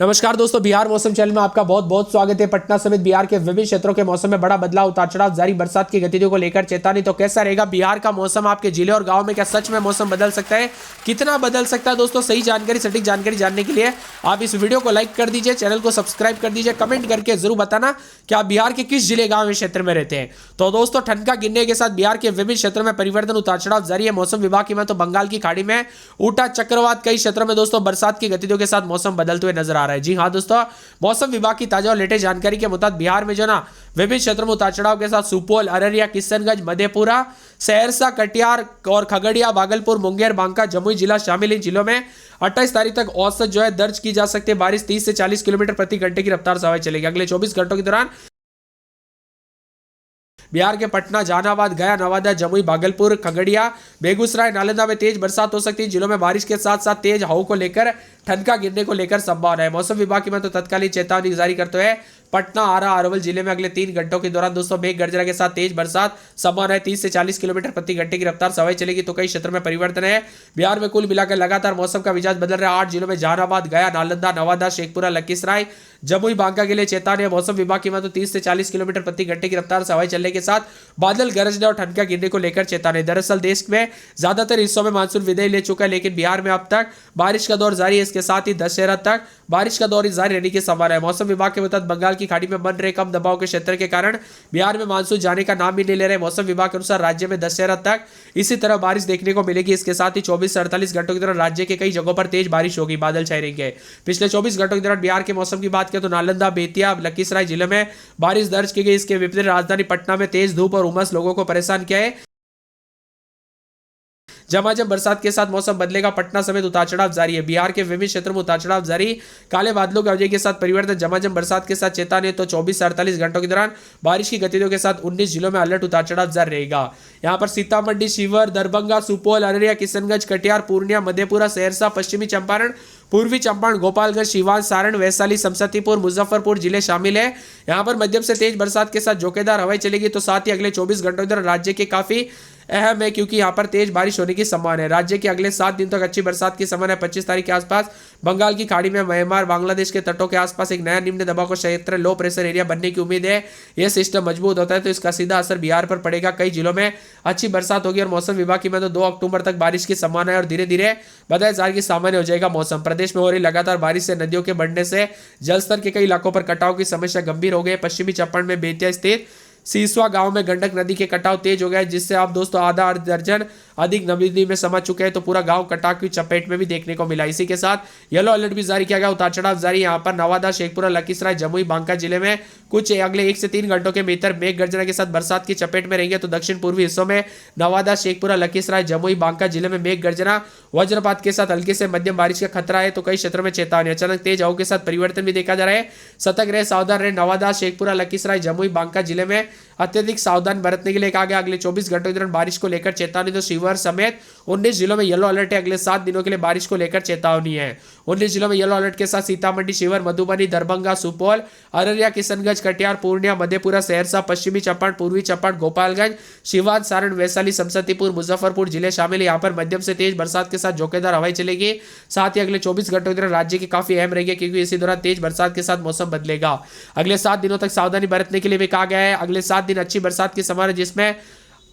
नमस्कार दोस्तों, बिहार मौसम चैनल में आपका बहुत बहुत स्वागत है। पटना समेत बिहार के विभिन्न क्षेत्रों के मौसम में बड़ा बदलाव, उतार चढ़ाव जारी, बरसात की गतिविधियों को लेकर चेतावनी। तो कैसा रहेगा बिहार का मौसम, आपके जिले और गांव में क्या सच में मौसम बदल सकता है, कितना बदल सकता है? दोस्तों सही जानकारी, सटीक जानकारी जानने के लिए आप इस वीडियो को लाइक कर दीजिए, चैनल को सब्सक्राइब कर दीजिए, कमेंट करके जरूर बताना कि आप बिहार के किस जिले, गाँव, क्षेत्र में रहते हैं। तो दोस्तों ठंड का गिरने के साथ बिहार के विभिन्न क्षेत्रों में परिवर्तन, उतार चढ़ाव जारी है। मौसम विभाग की तो बंगाल की खाड़ी में उठा चक्रवात, कई क्षेत्रों में दोस्तों बरसात की गतिविधियों के साथ मौसम बदलते हुए नजर आ रहा है। जी हाँ दोस्तों, मौसम विभाग की ताजा और लेटेस्ट जानकारी के मुताबिक बिहार में जो ना विभिन्न क्षेत्रों में उतार चढ़ाव के साथ सुपौल, अररिया, किशनगंज, मधेपुरा, सहरसा, कटिहार और खगड़िया, भागलपुर, मुंगेर, बांका, जमुई जिला शामिल। इन जिलों में 28 तारीख तक औसत जो है दर्ज की जा सकती है। बारिश 30 से 40 किलोमीटर प्रति घंटे की रफ्तार से हवाएं चलेगी। अगले 24 घंटों के दौरान बिहार के पटना, जहानाबाद, गया, नवादा, जमुई, भागलपुर, खगड़िया, बेगूसराय, नालंदा में तेज बरसात हो सकती है। जिलों में बारिश के साथ साथ तेज हवाओं को लेकर ठंड का गिरने को लेकर संभावना है। मौसम विभाग की तो तत्कालीन चेतावनी जारी करते हुए पटना, आरा, अरवल जिले में अगले 3 घंटों के दौरान दोस्तों मेघ गर्जना के साथ तेज बरसात संभावना है। 30 से 40 किलोमीटर प्रति घंटे की रफ्तार से हवाएं चलेगी। तो कई क्षेत्रों में परिवर्तन है। बिहार में कुल मिलाकर लगातार मौसम का मिजाज बदल रहा है। 8 जिलों में जहानाबाद, गया, नालंदा, नवादा, शेखपुरा, लखीसराय, जमुई, बांका के लिए चेतावनी है। मौसम विभाग की तो 30 से 40 किलोमीटर प्रति घंटे की रफ्तार से हवाएं चलने के साथ बादल गरजने और ठंड का गिरने को लेकर चेतावनी। दरअसल देश में ज्यादातर हिस्सों में मानसून विदाई ले चुका है, लेकिन बिहार में अब तक बारिश का दौर जारी है। इसके साथ ही दशहरा तक बारिश का दौर जारी रहने की संभावना है। मौसम विभाग के मुताबिक बंगाल की खाड़ी में बन रहे कम दबाव के क्षेत्र के कारण बिहार में मानसून जाने का नाम ही नहीं ले रहे। मौसम विभाग के अनुसार राज्य में दशहरा तक इसी तरह बारिश देखने को मिलेगी। इसके साथ ही 24 से 48 घंटों के दौरान राज्य के कई जगहों पर तेज बारिश होगी, बादल छाए रहेंगे। पिछले 24 घंटों के दौरान बिहार के मौसम की बात करें तो नालंदा, बेतिया, लखीसराय जिले में बारिश दर्ज की गई। इसके विपरीत राजधानी पटना में तेज धूप और उमस लोगों को परेशान किया है। झमाझम बरसात के साथ मौसम बदलेगा। पटना समेत उतार चढ़ाव जारी है। बिहार के विभिन्न क्षेत्रों में उतार चढ़ाव जारी, काले बादलों की वजह के साथ परिवर्तन, झमाझम बरसात के साथ चेतावनी। तो 24 से 48 घंटों के दौरान बारिश की गतिविधियों के साथ 19 जिलों में अलर्ट, उतार चढ़ाव जारी रहेगा। यहाँ पर सीतामढ़ी, शिवहर, दरभंगा, सुपौल, अररिया, किशनगंज, कटिहार, पूर्णिया, मधेपुरा, सहरसा, पश्चिमी चंपारण, पूर्वी चंपारण, गोपालगंज, सीवान, सारण, वैशाली, समस्तीपुर, मुजफ्फरपुर जिले शामिल है। यहाँ पर मध्यम से तेज बरसात के साथ झोंकेदार हवाएं चलेगी। तो साथ ही अगले 24 घंटों के दौरान राज्य के काफी अहम है, क्योंकि यहाँ पर तेज बारिश होने की संभावना है। राज्य के अगले 7 दिन तक अच्छी बरसात की संभावना है। 25 तारीख के आसपास बंगाल की खाड़ी में म्यांमार, बांग्लादेश के तटों के आसपास एक नया निम्न दबाव का क्षेत्र, लो प्रेशर एरिया बनने की उम्मीद है। यह सिस्टम मजबूत होता है तो इसका सीधा असर बिहार पर पड़ेगा। कई जिलों में अच्छी बरसात होगी और मौसम विभाग की तो 2 अक्टूबर तक बारिश की संभावना है और धीरे धीरे बदले जार की सामान्य हो जाएगा मौसम। प्रदेश में हो रही लगातार बारिश से नदियों के बढ़ने से जलस्तर के कई इलाकों पर कटाव की समस्या गंभीर हो गई। पश्चिमी चंपारण में बेतिया स्थित सीसवा गांव में गंडक नदी के कटाव तेज हो गया है, जिससे आप दोस्तों आधा दर्जन अधिक नदी में समा चुके हैं। तो पूरा गांव कटाव की चपेट में भी देखने को मिला। इसी के साथ येलो अलर्ट भी जारी किया गया, उतार चढ़ाव जारी। यहाँ पर नवादा, शेखपुरा, लखीसराय, जमुई, बांका जिले में कुछ अगले 1 से 3 घंटों के भीतर मेघ गर्जना के साथ बरसात की चपेट में रहेंगे। तो दक्षिण पूर्वी हिस्सों में नवादा, शेखपुरा, लखीसराय, जमुई, बांका जिले में मेघ गर्जना, वज्रपात के साथ हल्की से मध्यम बारिश का खतरा है। तो कई क्षेत्रों में चेतावनी, अचानक तेज हवाओं के साथ परिवर्तन भी देखा जा रहा है। सतर्क रहे, सावधान रहे। नवादा, शेखपुरा, लखीसराय, जमुई, बांका जिले में अत्यधिक सावधान बरतने के लिए कहा गया। अगले 24 घंटों के दौरान बारिश को लेकर चेतावनी। तो शिवहर समेत 19 जिलों में येलो अलर्ट है। अगले 7 दिनों के लिए बारिश को लेकर चेतावनी है। 19 जिलों में येलो अलर्ट के साथ सीतामढ़ी, शिवहर, मधुबनी, दरभंगा, सुपौल, अररिया, किशनगंज, कटिहार, पूर्णिया, मधेपुरा, सहरसा, पश्चिमी चंपारण, पूर्वी चंपारण, गोपालगंज, सीवान, सारण, वैशाली, समस्तीपुर, मुजफ्फरपुर जिले शामिल है। यहाँ पर मध्यम से तेज बरसात के साथ झोंकेदार हवाएं चलेगी। साथ ही अगले 24 घंटों के दौरान राज्य की काफी अहम रहेगी, क्योंकि इसी दौरान तेज बरसात के साथ मौसम बदलेगा। अगले 7 दिनों तक सावधानी बरतने के लिए भी कहा गया है। अगले 7 दिन अच्छी बरसात की संभावना, जिसमें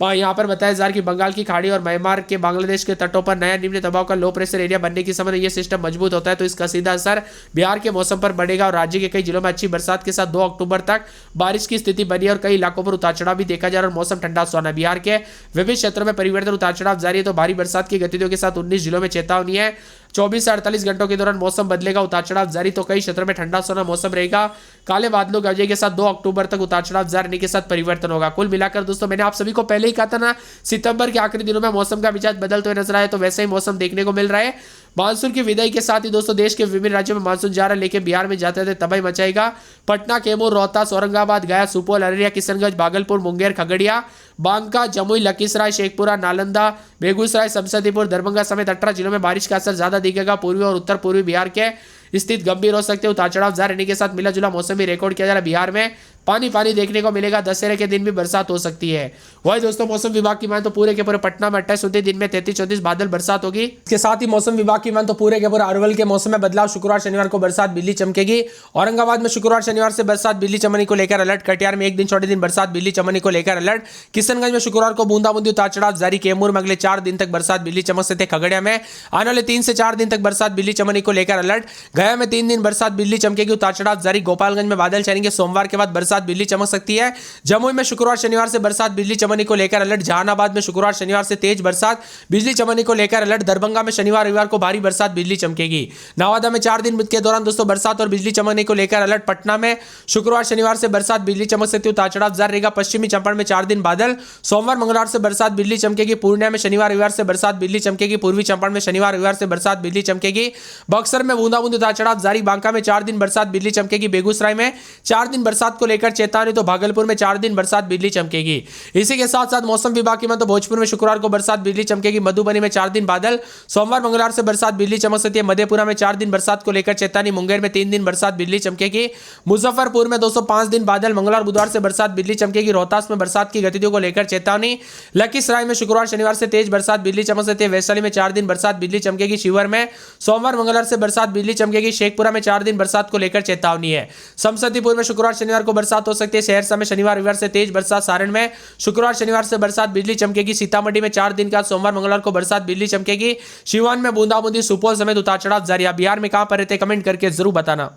यहाँ पर बताया जा रहा है कि बंगाल की खाड़ी और म्यांमार के बांग्लादेश के तटों पर नया निम्न दबाव का लो प्रेशर एरिया बनने की समय यह सिस्टम मजबूत होता है तो इसका सीधा असर बिहार के मौसम पर बढ़ेगा और राज्य के कई जिलों में अच्छी बरसात के साथ 2 अक्टूबर तक बारिश की स्थिति बनी और कई इलाकों पर उतार चढ़ाव भी देखा जा रहा है और मौसम ठंडा सुहाना। बिहार के विभिन्न क्षेत्रों में परिवर्तन, उतार चढ़ाव जारी है। तो भारी बरसात की गतिविधियों के साथ 19 जिलों में चेतावनी है। 24 से 48 घंटों के दौरान मौसम बदलेगा, उतार चढ़ाव जारी। तो कई क्षेत्रों में ठंडा सोना मौसम रहेगा। काले बादलों की वजह के साथ 2 अक्टूबर तक उतार चढ़ाव जारी के साथ परिवर्तन होगा। कुल मिलाकर दोस्तों मैंने आप सभी को पहले ही कहा था ना, सितंबर के आखिरी दिनों में मौसम का मिजाज बदलते हुए नजर आए, तो वैसे ही मौसम देखने को मिल रहा है। मानसून की विदाई के साथ ही दोस्तों देश के विभिन्न राज्यों में मानसून जा रहा है, लेकिन बिहार में जाते थे तबाही मचाएगा। पटना, कैमूर, रोहतास, औरंगाबाद, गया, सुपौल, अररिया, किशनगंज, भागलपुर, मुंगेर, खगड़िया, बांका, जमुई, लखीसराय, शेखपुरा, नालंदा, बेगूसराय, समस्तीपुर, दरभंगा समेत 18 जिलों में बारिश का असर ज्यादा दिखेगा। पूर्वी और उत्तर पूर्वी बिहार के स्थिति गंभीर हो सकते हैं। उतार चढ़ाव जारी रहने के साथ मिला जुला मौसम भी रिकॉर्ड किया जा रहा है। बिहार में पानी पानी देखने को मिलेगा। दशहरे के दिन भी बरसात हो सकती है। वही दोस्तों मौसम विभाग की मान तो पूरे के पूरे पटना में 28 दिन में 33-34 बादल बरसात होगी। इसके साथ ही मौसम विभाग की मान तो पूरे के पूरे अरवल के मौसम में बदलाव, शुक्रवार शनिवार को बरसात बिजली चमकेगी। औरंगाबाद में शुक्रवार शनिवार से बरसात बिजली चमकने को लेकर अलर्ट। कटिहार में एक दिन छोटे दिन बरसात बिजली चमकने को लेकर अलर्ट। किशनगंज में शुक्रवार को बूंदाबूंदी उतार चढ़ाव जारी। कैमूर में अगले 4 दिन तक बरसात बिजली चमक सकते। खगड़िया में आने वाले 3 से 4 दिन तक बरसात बिजली चमकने को लेकर अलर्ट। गया में 3 दिन बरसात बिजली चमकेगी, उतार चढ़ाव जारी। गोपालगंज में बादल छाएंगे, सोमवार के बाद बरसात बिजली चमक सकती है। जमुई में शुक्रवार शनिवार से बरसात बिजली चमकने को लेकर अलर्ट। जहानाबाद में शुक्रवार शनिवार से तेज बरसात बिजली चमकने को लेकर अलर्ट। दरभंगा में शनिवार रविवार को भारी बरसात बिजली चमकेगी। नवादा में 4 दिन के दौरान दोस्तों बरसात और बिजली चमकने को लेकर अलर्ट। पटना में शुक्रवार शनिवार से बरसात बिजली चमक सकती है, उतार चढ़ाव जारी रहेगा। पश्चिमी चंपारण में 4 दिन बादल, सोमवार मंगलवार से बरसात बिजली चमकेगी। पूर्णिया में शनिवार रविवार से बरसात बिजली चमकेगी। पूर्वी चंपारण में शनिवार रविवार से बरसात बिजली चमकेगी। बक्सर में बूंदाबूंदी उतार चढ़ाव जारी। बांका में 4 दिन बरसात बिजली चमकेगी। बेगूसराय में 4 दिन बरसात को लेकर चेतावनी, तो भागलपुर में 4 दिन बरसात बिजली चमकेगी। इसी के साथ साथ मौसम विभाग की तो भोजपुर में शुक्रवार को बरसात बिजली चमकेगी। मधुबनी में 4 दिन बादल, सोमवार मंगलवार से बरसात बिजली चमक सकती है। मधेपुरा में 4 दिन बरसात को लेकर चेतावनी। मुंगेर में 3 दिन बरसात बिजली चमकेगी। मुजफ्फरपुर में 205 दिन बादल, मंगलवार बुधवार से बरसात बिजली चमकेगी। रोहतास में बरसात की गतिविधियों को लेकर चेतावनी। लखीसराय में शुक्रवार शनिवार से तेज बरसात बिजली चमक सकती है। वैशाली में 4 दिन बरसात बिजली चमकेगी। शिवहर में सोमवार मंगलवार से बरसात बिजली चमकेगी। शेखपुरा में 4 दिन बरसात को लेकर चेतावनी है। समस्तीपुर में शुक्रवार शनिवार को बरसात हो सकती है। सहरसा में शनिवार रविवार से तेज बरसात। सारण में शुक्रवार शनिवार से बरसात बिजली चमकेगी। सीतामढ़ी में 4 दिन का सोमवार मंगलवार को बरसात बिजली चमकेगी। सिवान में बूंदाबूंदी, सुपौल समेत उतार चढ़ाव जारी। बिहार में कहां पर रहते कमेंट करके जरूर बताना।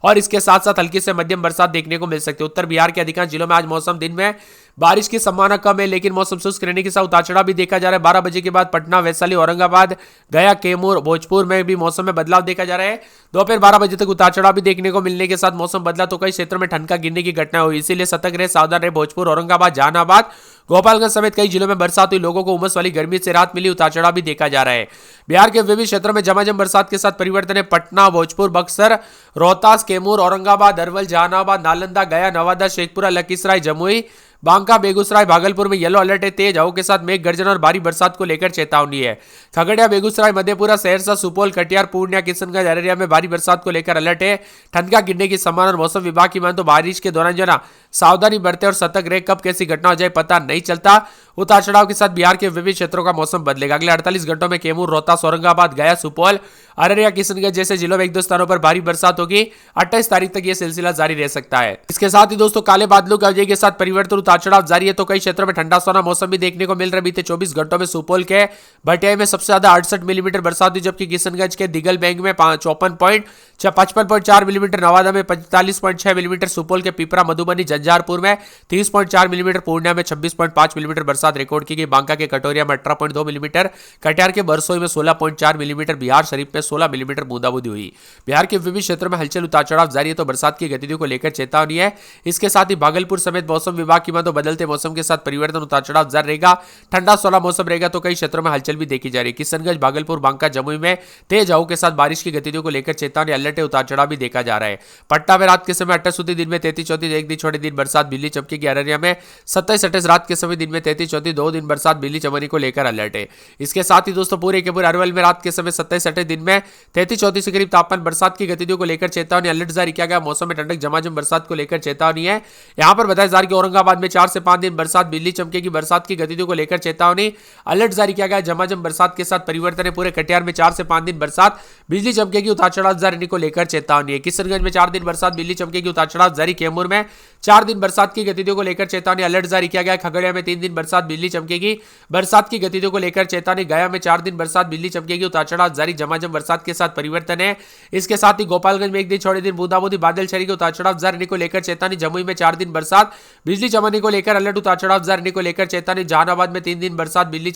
और इसके साथ साथ हल्की से मध्यम बरसात देखने को मिल सकती है। उत्तर बिहार के अधिकांश जिलों में आज मौसम दिन में बारिश की संभावना कम है, लेकिन मौसम शुष्क रहने के साथ उतार चढ़ाव भी देखा जा रहा है। 12 बजे के बाद पटना, वैशाली, औरंगाबाद, गया, कैमूर, भोजपुर में भी मौसम में बदलाव देखा जा रहा है। दोपहर 12 बजे तक उतार चढ़ाव भी देखने को मिलने के साथ मौसम बदला तो कई क्षेत्रों में ठंड का गिरने की घटना हुई, इसीलिए सतर्क रहे, सावधान रहे। भोजपुर, औरंगाबाद, जहानाबाद, गोपालगंज समेत कई जिलों में बरसात हुई, लोगों को उमस वाली गर्मी से राहत मिली, उतार चढ़ाव भी देखा जा रहा है। बिहार के विभिन्न क्षेत्रों में झमाझम बरसात के साथ परिवर्तन है। पटना, भोजपुर, बक्सर, रोहतास, कैमूर, औरंगाबाद, अरवल, जहानाबाद, नालंदा, गया, नवादा, शेखपुरा, लखीसराय, जमुई, बांका, बेगूसराय, भागलपुर में येलो अलर्ट है। तेज हवाओं के साथ मेघ गर्जन और भारी बरसात को लेकर चेतावनी है। खगड़िया, बेगूसराय, मधेपुरा, सहरसा, सुपौल, कटिहार, पूर्णिया, किशनगंज, अररिया में भारी बरसात को लेकर अलर्ट है। ठंड का गिरने की संभावना। और मौसम विभाग की मान तो बारिश के दौरान जो ना सावधानी बरते और सतर्क रहे, कब कैसी घटना हो जाए पता नहीं चलता। उतार चढ़ाव के साथ बिहार के विभिन्न क्षेत्रों का मौसम बदलेगा। अगले 48 घंटों में कैमूर, रोहतास, औरंगाबाद, गया, सुपौल, अररिया, किशनगंज जैसे जिलों में 1-2 स्थानों पर भारी बरसात होगी। 28 तारीख तक यह सिलसिला जारी रह सकता है। इसके साथ ही दोस्तों काले बादलों की वजह के साथ परिवर्तन, उतार चढ़ाव जारी है, तो कई क्षेत्रों में ठंडा सोना मौसम भी देखने को मिल रहा है। बीते 24 घंटों में सुपौल के भटिया में सबसे ज्यादा 68 मिलीमीटर बरसात हुई, जबकि किशनगंज के दिगल बैंक में 55.4 मिलीमीटर, नवादा में 45.6 मिलीमीटर, सुपौल के पिपरा, मधुबनी, झंझारपुर में 30.4 मिलीमीटर, पूर्णिया में 26.5 मिलीमीटर बरसात रिकॉर्ड की गई। बांका के कटोरिया में 18.2 मिलीमीटर, कटिहार के बरसोई में 16.4 मिलीमीटर, बिहार शरीफ में 16 मिलीमीटर बूंदाबूंदी हुई। बिहार के विभिन्न क्षेत्रों में हलचल, उतार चढ़ाव जारी है, तो बरसात की गतिविधियों को लेकर चेतावनी है। इसके साथ ही भागलपुर समेत मौसम विभाग की मानो बदलते मौसम के साथ परिवर्तन, उतार चढ़ाव जारी रहेगा। ठंडा सोला मौसम रहेगा, तो कई क्षेत्रों में हलचल भी देखी जा रही है। किशनगंज, भागलपुर, बांका, जमुई में तेज हवाओं के साथ बारिश की गतिविधियों को लेकर चेतावनी, अलर्ट है, उतार चढ़ाव भी देखा जा रहा है। पटना में रात के समय 28 दिन में 33-34 एक दिन छोटे दिन बरसात बिजली चमकेगी। अररिया में 27-28 रात के समय दिन में 33-34 2 दिन बरसात बिजली चमकने को लेकर अलर्ट है। इसके साथ ही दोस्तों पूरे के पूरे अरवल में रात के समय 27-28 दिन में 33-34 के करीब तापमान, बरसात की गतिविधियों को लेकर चेतावनी, अलर्ट जारी किया गया। मौसम में ठंडक, झमाझम बरसात को लेकर चेतावनी है। यहां पर बताया जा रहा है कि औरंगाबाद में 4 से 5 दिन बरसात बिजली चमकेगी, बरसात की गतिविधियों को लेकर चेतावनी, अलर्ट जारी किया गया। झमाझम बरसात के साथ परिवर्तन है। पूरे कटिहार में 4 से 5 दिन बरसात बिजली चमकेगी, उतार चढ़ाव जारी को लेकर चेतावनी है। किशनगंज में 4 दिन बरसात बिजली चमकेगी, उतार चढ़ाव जारी। कैमूर में 4 दिन बरसात की गतिविधियों को लेकर चेतावनी, अलर्ट जारी किया गया। खगड़िया में 3 दिन बरसात बिजली चमकेगी, बरसात की गतिविधियों को लेकर चेतावनी। गया में 4 दिन बरसात बिजली चमकेगी, उतार चढ़ाव जारी। झमाझम बरसात के साथ परिवर्तन है। इसके साथ ही गोपालगंज में 1 दिन छोड़े दिन बूंदाबूंदी, बादल छाएगी, उतार चढ़ाव जारी को लेकर चेतावनी। जमुई में 4 दिन बरसात बिजली चमकने को लेकर अलर्ट, उतार चढ़ाव जारी को लेकर चेतावनी। जहानाबाद में 3 दिन बरसात बिजली